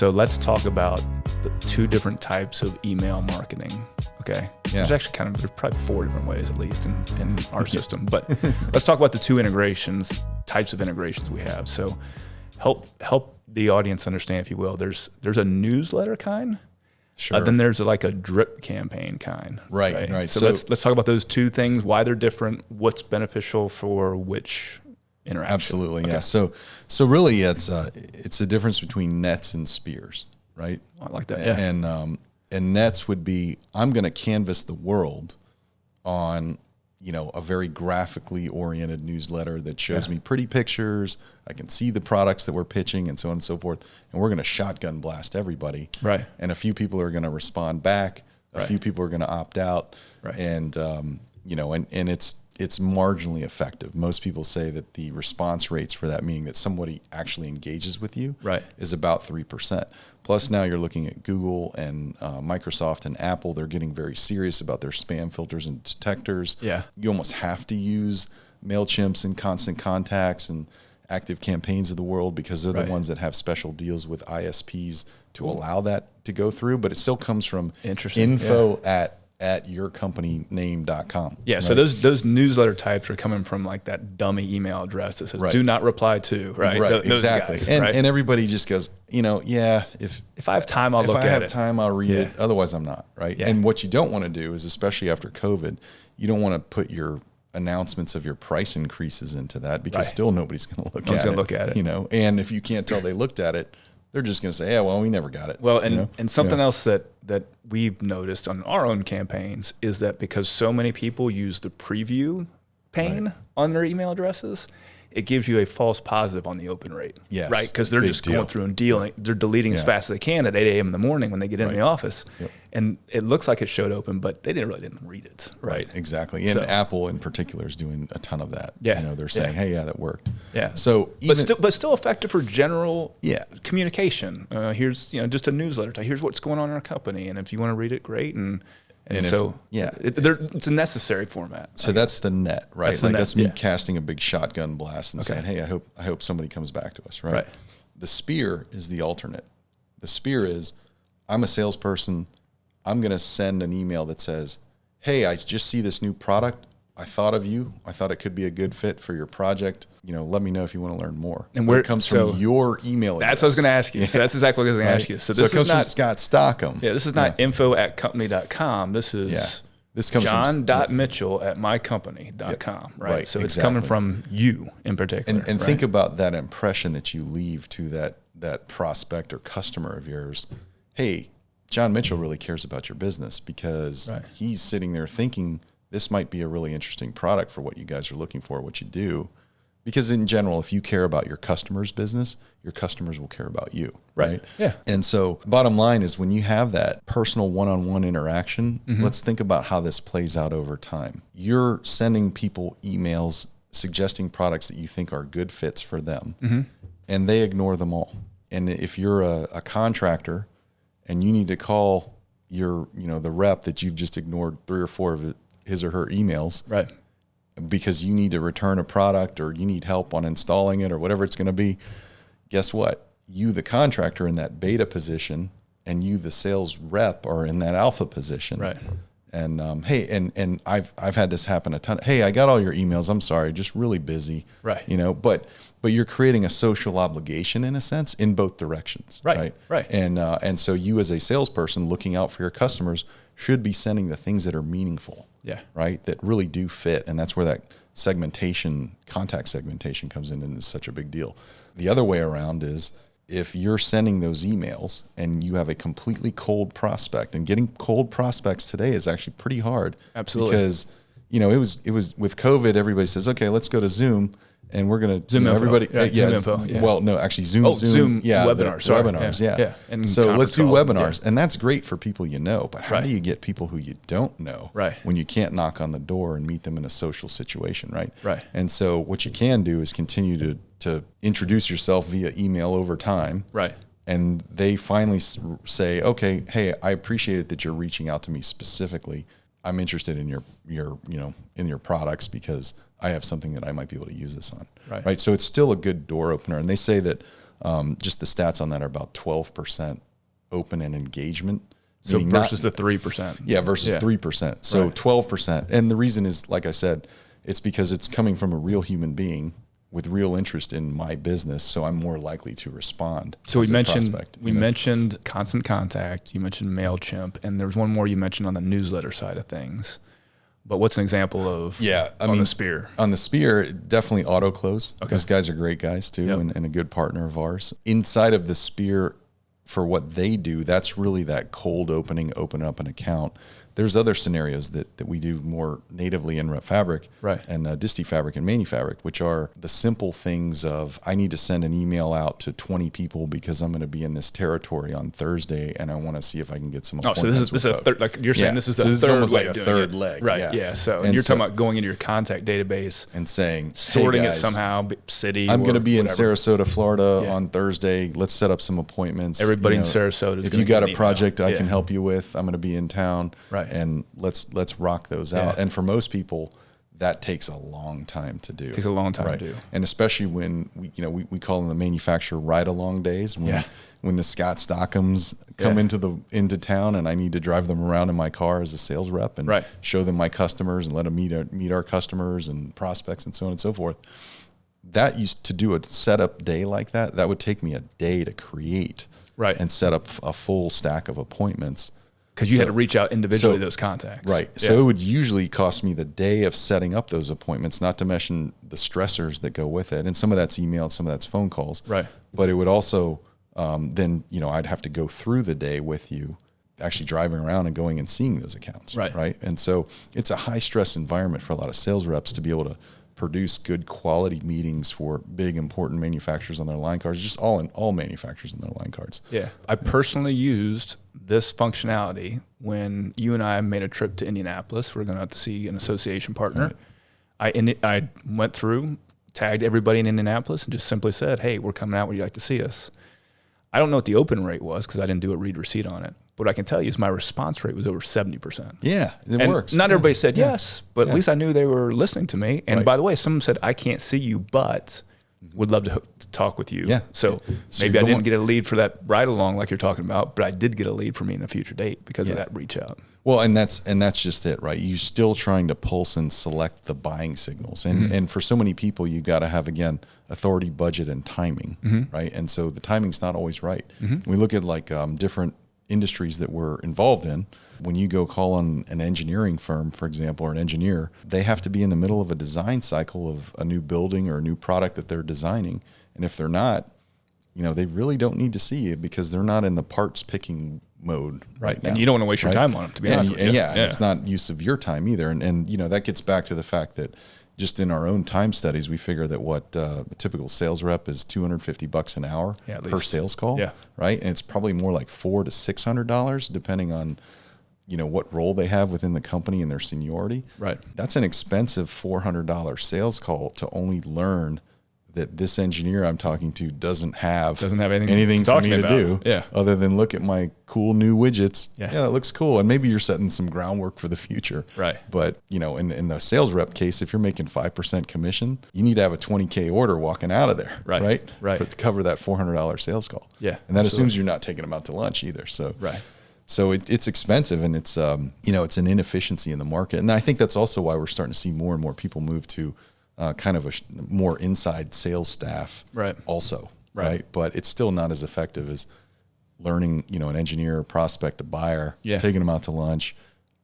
So let's talk about the two different types of email marketing. Okay. Yeah. There's probably 4 different ways at least in our system, but let's talk about the two types of integrations we have. So help the audience understand, if you will. There's a newsletter kind. Sure. Then there's like a drip campaign kind. Right. So let's talk about those two things, why they're different, what's beneficial for which interaction. Absolutely. Okay. Yeah. So really it's a difference between nets and spears, right? I like that. Yeah. And nets would be, I'm going to canvas the world on, a very graphically oriented newsletter that shows me pretty pictures. I can see the products that we're pitching and so on and so forth. And we're going to shotgun blast everybody. Right. And a few people are going to respond back. A few people are going to opt out. Right. And, and it's marginally effective. Most people say that the response rates for that, meaning that somebody actually engages with you, is about 3%. Plus now you're looking at Google and Microsoft and Apple. They're getting very serious about their spam filters and detectors. Yeah. You almost have to use MailChimps and Constant Contacts and Active Campaigns of the world because they're the ones that have special deals with ISPs to allow that to go through. But it still comes from info at yourcompanyname.com. Yeah, right? So those newsletter types are coming from like that dummy email address that says do not reply to, right? Right, Those exactly. guys, and everybody just goes, if I have time, I'll look at it. If I have time, I'll read it. Otherwise, I'm not, right? Yeah. And what you don't want to do is, especially after COVID, you don't want to put your announcements of your price increases into that because still nobody's going to look at it. And if you can't tell they looked at it, they're just going to say, we never got it. Well, and something else that we've noticed on our own campaigns is that because so many people use the preview pane on their email addresses, it gives you a false positive on the open rate. Yes. Right? Because they're just going through and they're deleting as fast as they can at 8 a.m. in the morning when they get in the office. Yep. And it looks like it showed open, but they didn't read it. Right, exactly. And Apple in particular is doing a ton of that. Yeah. They're saying, hey, that worked. Yeah. So but still effective for general communication. Here's just a newsletter. Here's what's going on in our company. And if you want to read it, great. It's a necessary format. So that's the net, right? That's me casting a big shotgun blast and saying, hey, I hope somebody comes back to us, right? The spear is the alternate. The spear is, I'm a salesperson. I'm going to send an email that says, hey, I just see this new product. I thought of you. I thought it could be a good fit for your project. Let me know if you want to learn more. And where it comes from your email address. That's what I was going to ask you. So that's exactly what I was going to ask you. So it comes from Scott Stockham. Yeah, this is not info@company.com. This is this comes john.mitchell@mycompany.com, right? So it's coming from you in particular. And think about that impression that you leave to that prospect or customer of yours. Hey, John Mitchell really cares about your business because he's sitting there thinking this might be a really interesting product for what you guys are looking for, what you do. Because in general, if you care about your customer's business, your customers will care about you, right? Yeah. And so bottom line is when you have that personal one-on-one interaction, let's think about how this plays out over time. You're sending people emails suggesting products that you think are good fits for them, and they ignore them all. And if you're a contractor and you need to call your, the rep that you've just ignored 3 or 4 of his or her emails, right? Because you need to return a product or you need help on installing it or whatever it's going to be, guess what? You, the contractor, in that beta position, and you, the sales rep, are in that alpha position. Right. And hey, and I've had this happen a ton. Hey, I got all your emails. I'm sorry, just really busy. Right. But you're creating a social obligation in a sense in both directions. Right. And so you as a salesperson looking out for your customers should be sending the things that are meaningful. Yeah. Right. That really do fit. And that's where that contact segmentation comes in and is such a big deal. The other way around is if you're sending those emails and you have a completely cold prospect, and getting cold prospects today is actually pretty hard. Absolutely. Because, it was with COVID, everybody says, okay, let's go to Zoom. And we're going to, Zoom info. everybody, Zoom info. Well, no, actually Zoom. Webinars. Webinars, yeah. And so let's do webinars. Yeah. And that's great for people but how do you get people who you don't know when you can't knock on the door and meet them in a social situation, right? Right. And so what you can do is continue to introduce yourself via email over time. Right. And they finally say, okay, hey, I appreciate it that you're reaching out to me specifically. I'm interested in your in your products because I have something that I might be able to use this on. Right. Right. So it's still a good door opener. And they say that Just the stats on that are about 12% open and engagement. So versus the 3%. Yeah, versus 3%. So Right. 12%. And the reason is, like I said, it's because it's coming from a real human being with real interest in my business, so I'm more likely to respond. So we as a mentioned prospect, mentioned Constant Contact, you mentioned MailChimp, and there was one more you mentioned on the newsletter side of things. But what's an example of the Spear? On the Spear, definitely AutoClose. Okay. Those guys are great guys too, and a good partner of ours. Inside of the Spear, for what they do, that's really that cold opening, open up an account. There's other scenarios that we do more natively in Rep Fabric and Disty Fabric and Mani Fabric, which are the simple things of, I need to send an email out to 20 people because I'm going to be in this territory on Thursday and I want to see if I can get some appointments. So this is a third, like you're saying, this is the this third is almost way like of a doing third it. leg. Right. Yeah. So and you're talking about going into your contact database and saying, sorting hey guys, it somehow, city. I'm going to be whatever. in Sarasota, Florida on Thursday. Let's set up some appointments. Everybody in Sarasota is if you got a project I can help you with, I'm going to be in town. Right. And let's rock those out. And for most people, that takes a long time to do. It takes a long time to do. And especially when we call them the manufacturer ride along days when the Scott Stockhams come into town and I need to drive them around in my car as a sales rep and show them my customers and let them meet our customers and prospects and so on and so forth. That used to do a setup day like that would take me a day to create and set up a full stack of appointments. Because you had to reach out individually to those contacts. Right. Yeah. So it would usually cost me the day of setting up those appointments, not to mention the stressors that go with it. And some of that's email, some of that's phone calls. Right. But it would also, then, I'd have to go through the day with you, actually driving around and going and seeing those accounts. Right. Right. And so it's a high stress environment for a lot of sales reps to be able to produce good quality meetings for big, important manufacturers on their line cards, just all manufacturers on their line cards. Yeah. I personally used this functionality when you and I made a trip to Indianapolis. We're going to have to see an association partner. Right. I went through, tagged everybody in Indianapolis and just simply said, hey, we're coming out. Would you like to see us? I don't know what the open rate was because I didn't do a read receipt on it. What I can tell you is my response rate was over 70%. Yeah, it works. Not everybody said yes, but at least I knew they were listening to me. And by the way, some said, I can't see you, but would love to talk with you. Yeah. So maybe I didn't get a lead for that ride along like you're talking about, but I did get a lead for me in a future date because of that reach out. Well, and that's just it, right? You're still trying to pulse and select the buying signals. And for so many people, you got to have, again, authority, budget, and timing, right? And so the timing's not always right. We look at like different industries that we're involved in. When you go call on an engineering firm, for example, or an engineer, they have to be in the middle of a design cycle of a new building or a new product that they're designing. And if they're not, they really don't need to see you because they're not in the parts picking mode right now. And you don't want to waste your time on them, to be honest with you. Yeah, it's not use of your time either. And that gets back to the fact that just in our own time studies, we figure that what a typical sales rep is $250 an hour per sales call, right? And it's probably more like $400 to $600 depending on what role they have within the company and their seniority. Right. That's an expensive $400 sales call to only learn that this engineer I'm talking to doesn't have anything for me to do other than look at my cool new widgets. Yeah, that looks cool. And maybe you're setting some groundwork for the future. Right. But, in the sales rep case, if you're making 5% commission, you need to have a $20K order walking out of there. Right. To cover that $400 sales call. Yeah. And that assumes you're not taking them out to lunch either. So, So it's expensive and it's, it's an inefficiency in the market. And I think that's also why we're starting to see more and more people move to kind of a more inside sales staff also, right? But it's still not as effective as learning, an engineer, a prospect, a buyer, taking them out to lunch,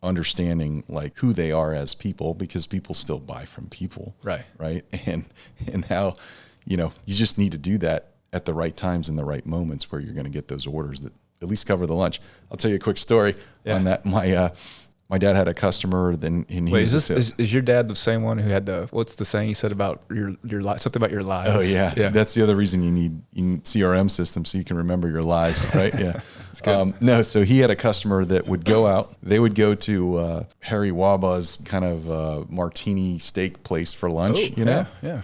understanding like who they are as people, because people still buy from people, right? And how, you just need to do that at the right times and the right moments where you're going to get those orders that at least cover the lunch. I'll tell you a quick story on that. My dad had a customer. Is your dad the same one who had what's the saying he said about your something about your lies? Oh yeah. That's the other reason you need CRM system so you can remember your lies, right? Yeah. No, so he had a customer that would go out. They would go to Harry Waba's kind of martini steak place for lunch. Yeah.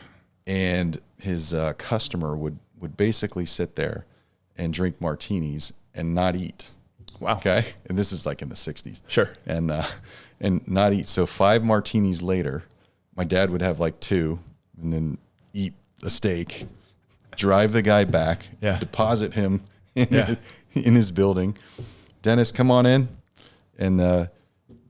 And his customer would basically sit there and drink martinis and not eat. Wow. Okay. And this is like in the 60s. Sure. And not eat. So 5 martinis later, my dad would have like 2 and then eat a steak drive the guy back, Yeah. deposit him in, Yeah. in his building. Dennis, come on in, and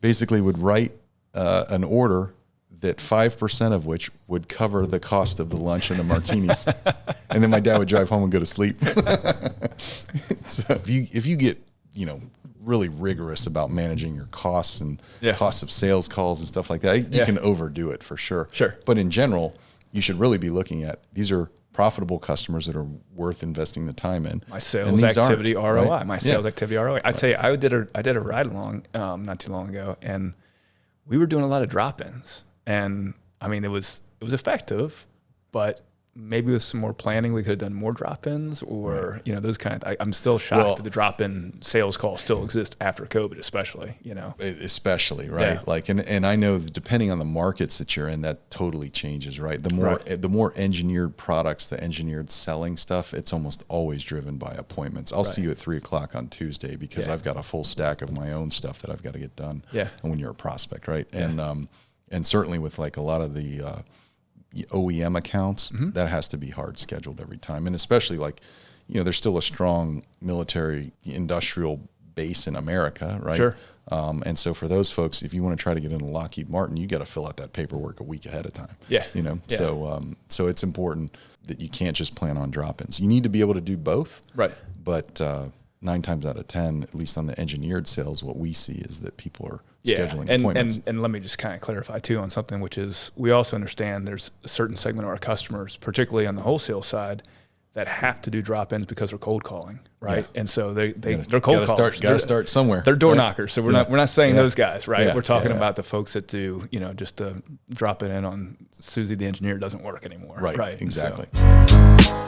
basically would write an order that 5% of which would cover the cost of the lunch and the martinis. And then my dad would drive home and go to sleep. So if you get, really rigorous about managing your costs and costs of sales calls and stuff like that, you can overdo it for sure. Sure. But in general, you should really be looking at, these are profitable customers that are worth investing the time in. My sales activity ROI. Right? My sales activity ROI. I'd say I did a ride along not too long ago, and we were doing a lot of drop-ins. And I mean, it was effective, but maybe with some more planning, we could have done more drop-ins, or those kind of. I'm still shocked that the drop-in sales calls still exist after COVID, especially. Especially right. Yeah. Like, and I know that depending on the markets that you're in, that totally changes, right? The more engineered products, the engineered selling stuff, it's almost always driven by appointments. I'll see you at 3:00 on Tuesday because I've got a full stack of my own stuff that I've got to get done. Yeah. And when you're a prospect, right? And certainly with like a lot of the OEM accounts, that has to be hard scheduled every time. And especially like, there's still a strong military industrial base in America, right? Sure. And so for those folks, if you want to try to get into Lockheed Martin, you got to fill out that paperwork a week ahead of time. Yeah. So it's important that you can't just plan on drop-ins. You need to be able to do both. Right. But 9 times out of 10, at least on the engineered sales, what we see is that people are scheduling appointments. And let me just kind of clarify too on something, which is we also understand there's a certain segment of our customers, particularly on the wholesale side, that have to do drop-ins because they're cold calling, right? Yeah. And so they're cold callers. Got to start somewhere. They're door knockers. So we're not saying those guys, right? Yeah. We're talking about the folks that do, just to drop it in on Susie the engineer doesn't work anymore. Right. Exactly. So.